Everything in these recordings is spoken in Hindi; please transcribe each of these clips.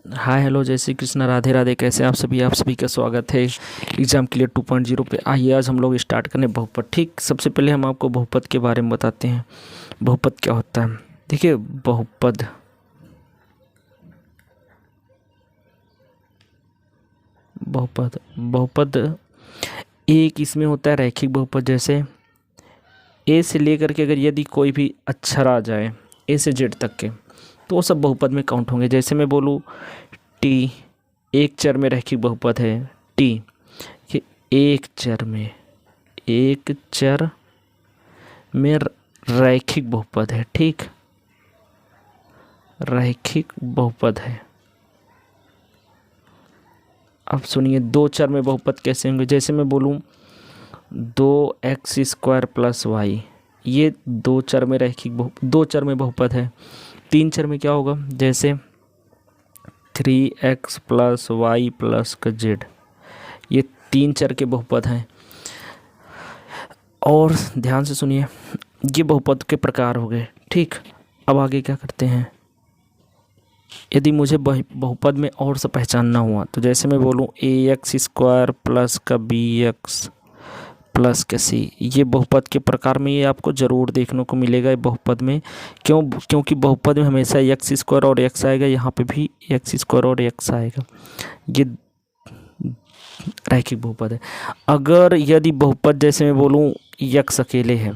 हाय हेलो जय श्री कृष्णा राधे राधे। कैसे हैं आप सभी का स्वागत है एग्ज़ाम क्लियर 2.0 पे। आइए आज हम लोग स्टार्ट करें बहुपद। ठीक, सबसे पहले हम आपको बहुपद के बारे में बताते हैं। बहुपद क्या होता है? देखिए, बहुपद बहुपद बहुपद एक इसमें होता है रैखिक बहुपद। जैसे ए से लेकर के अगर यदि कोई भी अक्षर आ जाए ए से जेड तक के, तो वो सब बहुपद में काउंट होंगे। जैसे मैं बोलूँ टी, एक चर में रैखिक बहुपद है टी, कि एक चर में रैखिक बहुपद है। ठीक, रैखिक बहुपद है। अब सुनिए, दो चर में बहुपद कैसे होंगे। जैसे मैं बोलूँ 2x² + y, ये दो चर में बहुपद है। तीन चर में क्या होगा? जैसे 3x + y + z, ये तीन चर के बहुपद हैं। और ध्यान से सुनिए, ये बहुपद के प्रकार हो गए। ठीक, अब आगे क्या करते हैं। यदि मुझे बहुपद में और से पहचानना हुआ तो जैसे मैं बोलूँ ax² + bx + c, ये बहुपद के प्रकार में ये आपको ज़रूर देखने को मिलेगा ये बहुपद में। क्योंकि बहुपद में हमेशा x² और x आएगा, यहाँ पे भी x² और x आएगा। ये रैखिक बहुपद है। अगर यदि बहुपद जैसे मैं बोलूँ x अकेले है,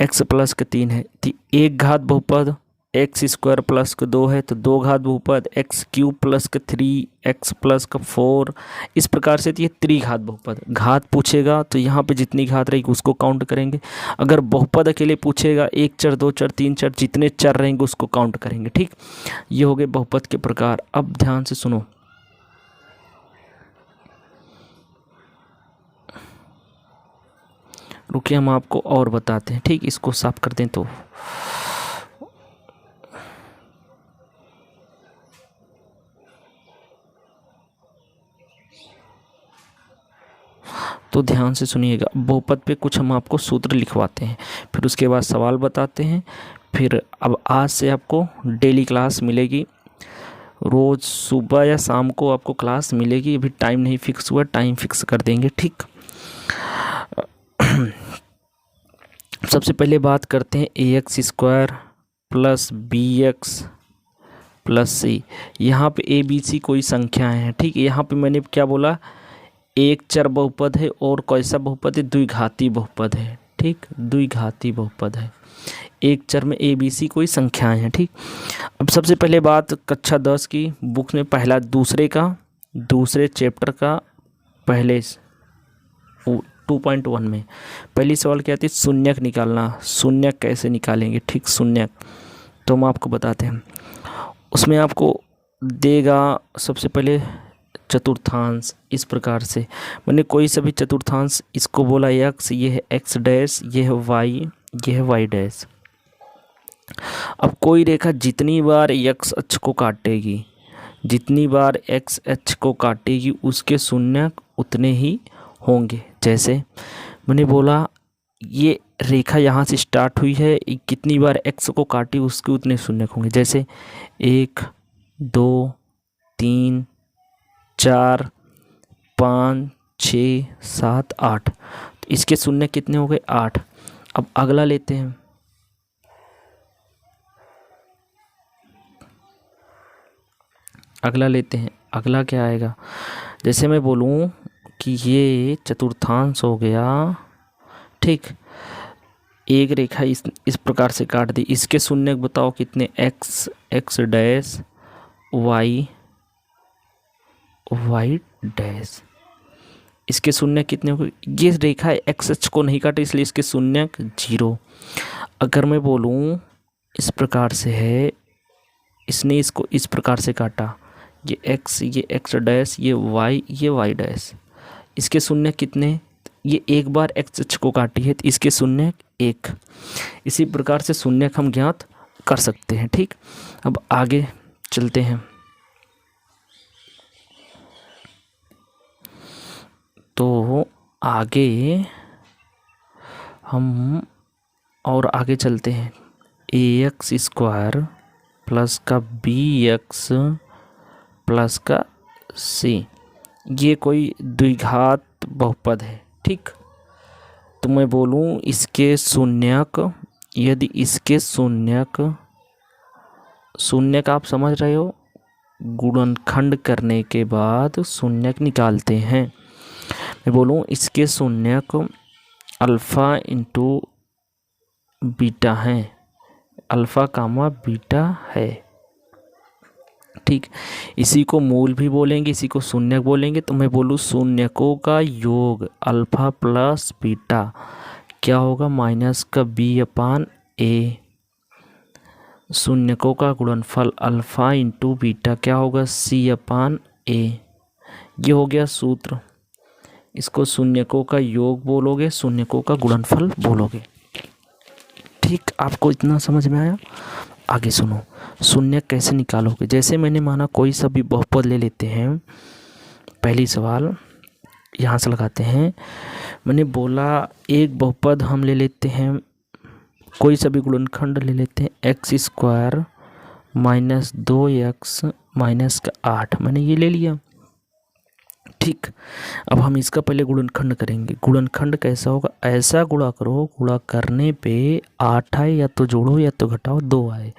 x + के 3 है, तो एक घात बहुपद x² + के 2 है तो दो घात बहुपद x³ + के 3, x + के 4, इस प्रकार से। तो ये त्रिघात बहुपद। घात पूछेगा तो यहाँ पे जितनी घात रहेगी उसको काउंट करेंगे। अगर बहुपद अकेले पूछेगा, एक चर, दो चर, तीन चर, जितने चर रहेंगे उसको काउंट करेंगे। ठीक, ये हो गए बहुपद के प्रकार। अब ध्यान से सुनो, रुकिए हम आपको और बताते हैं। ठीक, इसको साफ कर दें तो ध्यान से सुनिएगा। बहुपद पे कुछ हम आपको सूत्र लिखवाते हैं, फिर उसके बाद सवाल बताते हैं। फिर अब आज से आपको डेली क्लास मिलेगी, रोज़ सुबह या शाम को आपको क्लास मिलेगी। अभी टाइम नहीं फिक्स हुआ, टाइम फिक्स कर देंगे। ठीक, सबसे पहले बात करते हैं ax² + bx + c। यहाँ पे a b c कोई संख्याएं हैं। ठीक, यहाँ पे मैंने क्या बोला, एक चर बहुपद है और कैसा बहुपद है? द्विघाती बहुपद है। ठीक, द्विघाती बहुपद है। एक चर में a b c कोई संख्याएं हैं। ठीक, अब सबसे पहले बात कक्षा 10 की बुक में दूसरे चैप्टर का पहले 2.1 में पहली सवाल क्या थी? शून्यक निकालना। शून्यक कैसे निकालेंगे? ठीक, शून्यक तो हम आपको बताते हैं। उसमें आपको देगा सबसे पहले चतुर्थांश। इस प्रकार से मैंने कोई सभी चतुर्थांश, इसको बोला x, ये है x', ये है y, ये है y'। अब कोई रेखा जितनी बार x अक्ष को काटेगी, जितनी बार x अक्ष को काटेगी उसके शून्यक उतने ही होंगे। जैसे मैंने बोला ये रेखा यहाँ से स्टार्ट हुई है, कितनी बार x को काटी उसके उतने शून्यक होंगे। जैसे 1, 2, 3, 4, 5, 6, 7, 8, तो इसके शून्य कितने हो गए? 8। अब अगला लेते हैं। अगला क्या आएगा? जैसे मैं बोलूँ कि ये चतुर्थांश हो गया। ठीक, एक रेखा इस प्रकार से काट दी, इसके शून्य बताओ कितने? x, x', y, y'। इसके शून्य कितने हो गए? ये रेखा x अक्ष को नहीं काटे इसलिए इसके शून्य 0। अगर मैं बोलूँ इस प्रकार से है, इसने इसको इस प्रकार से काटा, ये x, ये x', ये y, ये y', इसके शून्य कितने? ये एक बार x अक्ष को काटी है तो इसके शून्य 1। इसी प्रकार से शून्य हम ज्ञात कर सकते हैं। ठीक, अब आगे चलते हैं। तो आगे हम और आगे चलते हैं। ax² + का bx प्लस का सी, ये कोई द्विघात बहुपद है। ठीक, तो मैं बोलूँ इसके शून्यक, यदि इसके शून्यक आप समझ रहे हो, गुणनखंड करने के बाद शून्यक निकालते हैं। मैं बोलूँ इसके शून्यक अल्फ़ा इंटू बीटा है, अल्फ़ा कामा बीटा है। ठीक, इसी को मूल भी बोलेंगे, इसी को शून्यक बोलेंगे। तो मैं बोलूँ शून्यकों का योग अल्फ़ा प्लस बीटा क्या होगा, माइनस का बी अपान ए। शून्यकों का गुणनफल अल्फ़ा इंटू बीटा क्या होगा, सी अपान ए। ये हो गया सूत्र। इसको शून्यकों का योग बोलोगे, शून्यकों का गुणनफल बोलोगे। ठीक, आपको इतना समझ में आया? आगे सुनो, शून्य कैसे निकालोगे। जैसे मैंने माना कोई सा भी बहुपद ले लेते हैं, पहली सवाल यहाँ से लगाते हैं। मैंने बोला एक बहुपद हम ले लेते हैं, कोई सा भी गुणनखंड ले लेते हैं, x square minus 2x minus का 8, मैंने ये ले लिया। ठीक, अब हम इसका पहले गुणनखंड करेंगे। गुणनखंड कैसा होगा, ऐसा गुणा करो, गुणा करने पे 8 आए, या तो जोड़ो या तो घटाओ, 2 आए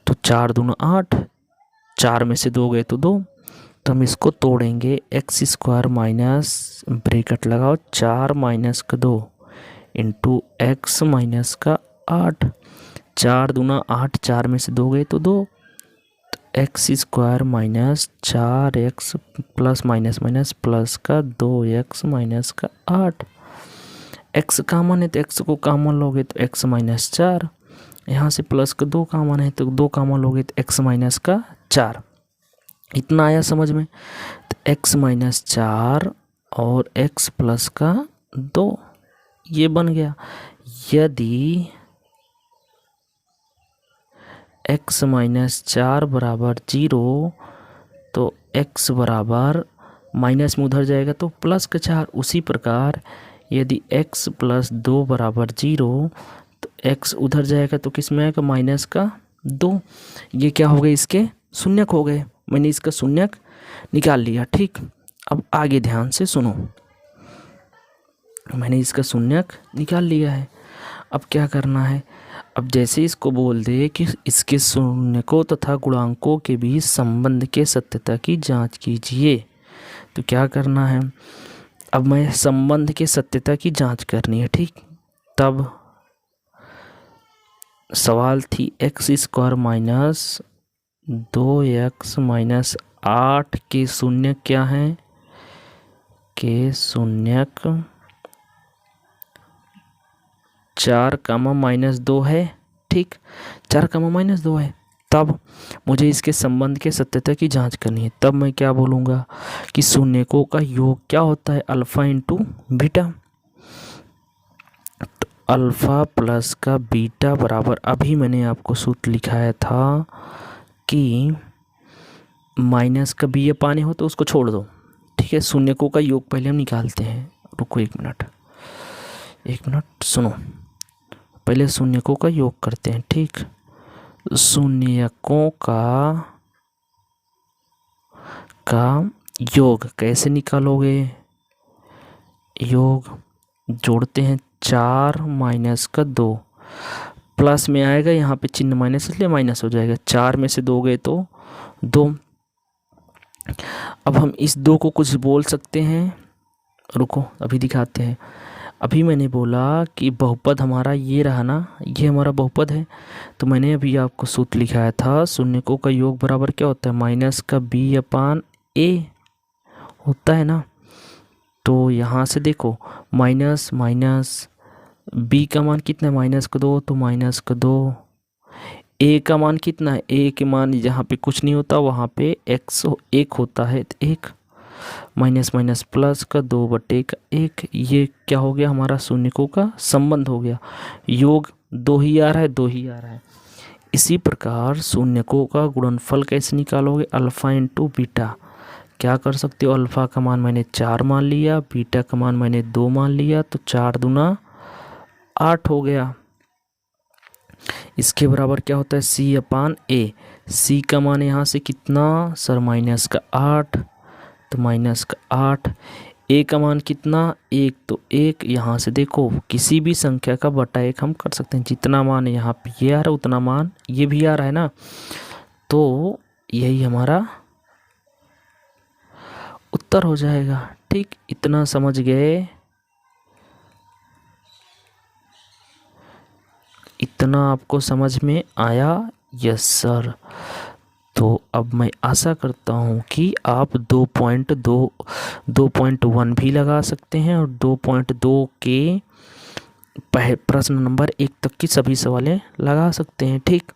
तो 4 दूना 8, 4 में से 2 गए तो 2। तो हम इसको तोड़ेंगे, एक्स स्क्वायर माइनस ब्रैकेट लगाओ 4 माइनस का 2 इंटू एक्स माइनस का 8, 4 दूना 8, 4 में से 2 गए तो 2, x square minus 4x plus minus minus plus का 2x माइनस का 8। x कामन है तो x को कामन लोगे तो x माइनस 4, यहाँ से प्लस का 2 कामन है तो 2 कामन लोगे तो x माइनस का 4। इतना आया समझ में? तो x माइनस 4 और x प्लस का 2 ये बन गया। यदि x माइनस 4 बराबर 0 तो x बराबर माइनस में उधर जाएगा तो प्लस का 4। उसी प्रकार यदि x प्लस 2 बराबर 0 तो x उधर जाएगा तो किस में आएगा, माइनस का 2। ये क्या हो गए, इसके शून्यक हो गए। मैंने इसका शून्यक निकाल लिया। ठीक, अब आगे ध्यान से सुनो, मैंने इसका शून्यक निकाल लिया है। अब क्या करना है, अब जैसे इसको बोल दे कि इसके शून्यकों तथा गुणांकों के बीच संबंध के सत्यता की जांच कीजिए, तो क्या करना है, अब मैं संबंध के सत्यता की जांच करनी है। ठीक, तब सवाल थी x square minus 2x minus 8 के शून्यक क्या है, के शून्यक 4 कामा माइनस 2 है। ठीक, 4 कामा माइनस 2 है। तब मुझे इसके संबंध के सत्यता की जांच करनी है। तब मैं क्या बोलूँगा कि शून्यकों का योग क्या होता है, अल्फ़ा इंटू बीटा। तो अल्फ़ा प्लस का बीटा बराबर, अभी मैंने आपको सूत्र लिखाया था कि माइनस का बी पाने हो तो उसको छोड़ दो। ठीक है, शून्यकों का योग पहले हम निकालते हैं। रुको एक मिनट सुनो, पहले शून्यकों का योग करते हैं। ठीक, शून्यकों का योग कैसे निकालोगे, योग जोड़ते हैं 4 माइनस का 2, प्लस में आएगा, यहाँ पे चिन्ह माइनस इसलिए माइनस हो जाएगा, 4 में से 2 गए तो 2। अब हम इस 2 को कुछ बोल सकते हैं, रुको अभी दिखाते हैं। अभी मैंने बोला कि बहुपद हमारा ये रहा ना, ये हमारा बहुपद है। तो मैंने अभी आपको सूत्र लिखाया था, शून्यकों का योग बराबर क्या होता है, माइनस का बी अपान ए होता है ना। तो यहाँ से देखो, माइनस माइनस बी का मान कितना है, माइनस का 2, तो माइनस का 2। ए का मान कितना है, ए के मान जहाँ पे कुछ नहीं होता वहाँ पे x 1 होता है, तो 1 माइनस माइनस प्लस का 2/1। ये क्या हो गया, हमारा शून्यकों का संबंध हो गया। योग 2 ही आ रहा है, 2 ही आ रहा है। इसी प्रकार शून्यकों का गुणनफल कैसे निकालोगे, अल्फ़ा इंटू बीटा। क्या कर सकते हो, अल्फ़ा का मान मैंने 4 मान लिया, बीटा का मान मैंने 2 मान लिया, तो 4 दूना 8 हो गया। इसके बराबर क्या होता है, सी अपान ए। सी का मान यहाँ से कितना सर माइनस का 8, तो माइनस का 8। ए का मान कितना 1, तो 1 यहाँ से देखो किसी भी संख्या का बटा 1 हम कर सकते हैं। जितना मान यहाँ पे ये आ रहा है उतना मान ये भी आ रहा है ना, तो यही हमारा उत्तर हो जाएगा। ठीक, इतना समझ गए? इतना आपको समझ में आया? Yes sir. तो अब मैं आशा करता हूँ कि आप 2.1 भी लगा सकते हैं और 2.2 के प्रश्न नंबर 1 तक की सभी सवालें लगा सकते हैं। ठीक,